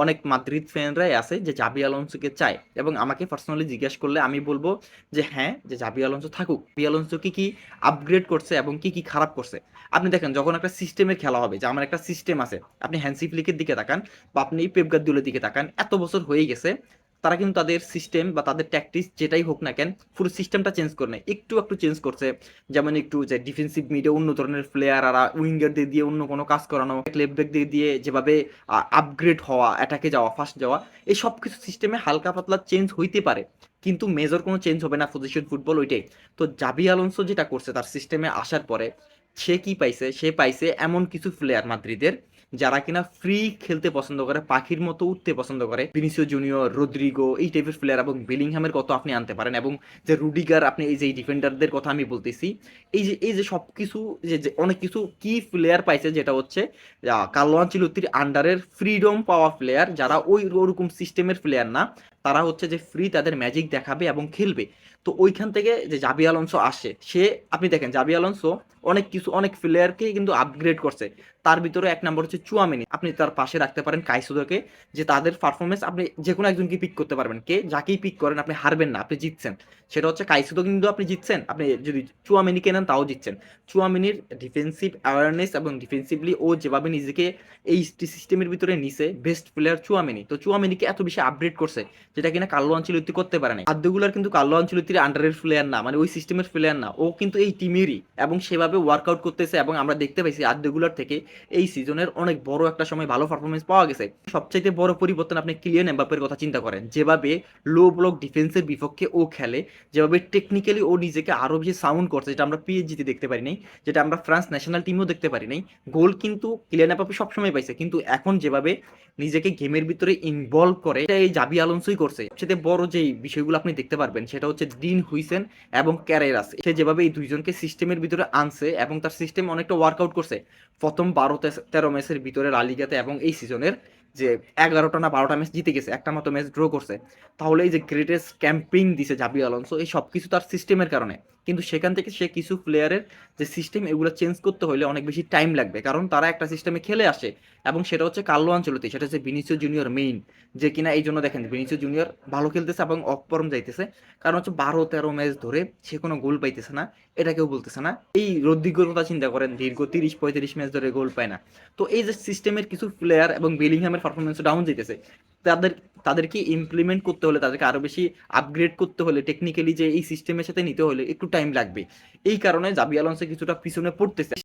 অনেক মাদ্রিদ ফ্যানরাই আছে যে জাবি আলোনসোকে চায় এবং আমাকে পার্সোনালি জিজ্ঞেস করলে আমি বলবো যে হ্যাঁ, যে জাবি আলোনসো থাকুক। জাবি আলোনসো কি আপগ্রেড করছে এবং কি খারাপ করছে। আপনি দেখেন যখন একটা সিস্টেমের খেলা হবে যে আমার একটা সিস্টেম আছে, আপনি হ্যান্সি ফ্লিকের দিকে তাকান বা আপনি পেপ গার্দিওলার দিকে তাকান, এত বছর হয়ে গেছে তারা কিন্তু তাদের সিস্টেম বা তাদের ট্যাকটিক্স যেটাই হোক না কেন পুরো সিস্টেমটা চেঞ্জ করে নেয়, একটু চেঞ্জ করছে। যেমন একটু যে ডিফেন্সিভ মিডে অন্য ধরনের প্লেয়ার আর উইঙ্গারদের দিয়ে অন্য কোনো কাজ করানো, লেফট ব্যাক দিয়ে যেভাবে আপগ্রেড হওয়া, অ্যাটাকে যাওয়া, ফাস্ট যাওয়া, এই সব কিছু সিস্টেমে হালকা পাতলা চেঞ্জ হইতে পারে, কিন্তু মেজর কোনো চেঞ্জ হবে না। পজিশন ফুটবল ওইটাই। তো জাবি আলোনসো যেটা করছে তার সিস্টেমে আসার পরে সে কি পাইছে, সে পাইছে এমন কিছু প্লেয়ার মাদ্রিদের যারা কিনা ফ্রি খেলতে পছন্দ করে, পাখির মতো উঠতে পছন্দ করে। ভিনিসিয়াস জুনিয়র, রদ্রিগো, এই টাইপের প্লেয়ার এবং বেলিংহামের কত আপনি আনতে পারেন, এবং যে রুডিগার, আপনি এই যে ডিফেন্ডারদের কথা আমি বলতেছি, এই যে সব কিছু, যে অনেক কিছু কি প্লেয়ার পাইছে, যেটা হচ্ছে কার্লো আনচেলত্তির আন্ডারের ফ্রিডম পাওয়া প্লেয়ার, যারা ওরকম সিস্টেমের প্লেয়ার না, তারা হচ্ছে যে ফ্রি তাদের ম্যাজিক দেখাবে এবং খেলবে। তো ওইখান থেকে যে জাবি আলোনসো আসে, সে, আপনি দেখেন জাবি আলোনসো অনেক প্লেয়ারকে কিন্তু আপগ্রেড করছে। তার ভিতরে এক নম্বর হচ্ছে চুয়ামেনি, আপনি তার পাশে রাখতে পারেন কাইসুদোকে, যে তাদের পারফরমেন্স আপনি যে কোনো একজনকে পিক করতে পারবেন, কে যাকেই পিক করেন আপনি হারবেন না, আপনি জিতছেন। সেটা হচ্ছে কাইসুদো, কিন্তু আপনি জিতছেন, আপনি যদি চুয়ামেনিকে নেন তাও জিতছেন। চুয়ামেনির ডিফেন্সিভ অ্যাওয়ারনেস এবং ডিফেন্সিভলি ও যেভাবে নিজেকে এই সিস্টেমের ভিতরে নিছে, বেস্ট প্লেয়ার চুয়ামেনি। তো চুয়ামেনিকে এত বেশি আপগ্রেড করছে যেটা কিনা কার্লো আনচেলত্তি করতে পারে নাই। আদ্যগুলার কিন্তু কার্লো আনচেলত্তির আন্ডারের প্লেয়ার না, মানে ওই সিস্টেমের প্লেয়ার না, ও কিন্তু এই টিমেরই এবং সেভাবে ওয়ার্কআউট করতেছে। এবং আমরা দেখতে পাইছি আদ্যগুলার থেকে এই সিজনের অনেক বড় একটা সময় ভালো পারফরমেন্স পাওয়া গেছে। সবচাইতে বড় পরিবর্তন আপনি কিলিয়ান এমবাপ্পের কথা চিন্তা করেন, যেভাবে লো ব্লক ডিফেন্সের বিপক্ষে ও খেলে, যেভাবে টেকনিক্যালি ও নিজেকে আরো বেশি সাউন্ড করছে, যেটা আমরা পিএসজিতে দেখতে পারি নাই, যেটা আমরা ফ্রান্স ন্যাশনাল টিমেও দেখতে পারি নাই। গোল কিন্তু কিলিয়ান এমবাপ্পে সবসময় পাইছে, কিন্তু এখন যেভাবে নিজেকে গেমের ভিতরে ইনভলভ করে, এটা এই জাবি আলোনসোই করছে। সবচেয়ে বড় যেই বিষয়গুলো আপনি দেখতে পারবেন সেটা হচ্ছে ডিন হুইসেন এবং ক্যারেরাস, সে যেভাবে এই দুইজনকে সিস্টেমের ভিতরে আনছে এবং তার সিস্টেম অনেকটা ওয়ার্কআউট করছে। প্রথম 12-13 ম্যাচের ভিতরে লা লিগাতে এবং এই সিজনের যে 11টা না 12টা ম্যাচ জিতে গেছে, একটা মাত্র ম্যাচ ড্র করছে। তাহলে এই যে গ্রেটেস্ট ক্যাম্পিং দিছে জাবি আলোনসো, এই সব কিছু তার সিস্টেমের কারণে। কিন্তু সেখান থেকে সে কিছু প্লেয়ারের যে সিস্টেম, এগুলো চেঞ্জ করতে হলে অনেক বেশি টাইম লাগবে, কারণ তারা একটা সিস্টেমে খেলে আসে। এবং সেটা হচ্ছে কার্লো আনচেলত্তি, সেটা হচ্ছে ভিনিসিয়াস জুনিয়র মেইন, যে কিনা এই জন্য দেখেন ভিনিসিয়াস জুনিয়র ভালো খেলতেছে এবং অফ ফর্ম যাইতেছে, কারণ হচ্ছে 12-13 ম্যাচ ধরে সে কোনো গোল পাইতেছে না, এটা কেউ বলতেছে না। এই রদ্রিগোর কথা চিন্তা করেন, দীর্ঘ 30-35 ম্যাচ ধরে গোল পায় না। তো এই যে সিস্টেমের কিছু প্লেয়ার এবং বেলিংহামের পারফরমেন্স ডাউন যেতেছে, তাদের তাদেরকে ইমপ্লিমেন্ট করতে হলে, তাদেরকে আরো বেশি আপগ্রেড করতে হলে, টেকনিক্যালি যে এই সিস্টেমের সাথে নিতে হলে একটু টাইম লাগবে। এই কারণে জাবি আলোনসো কিছুটা পিছনে পড়তেছে।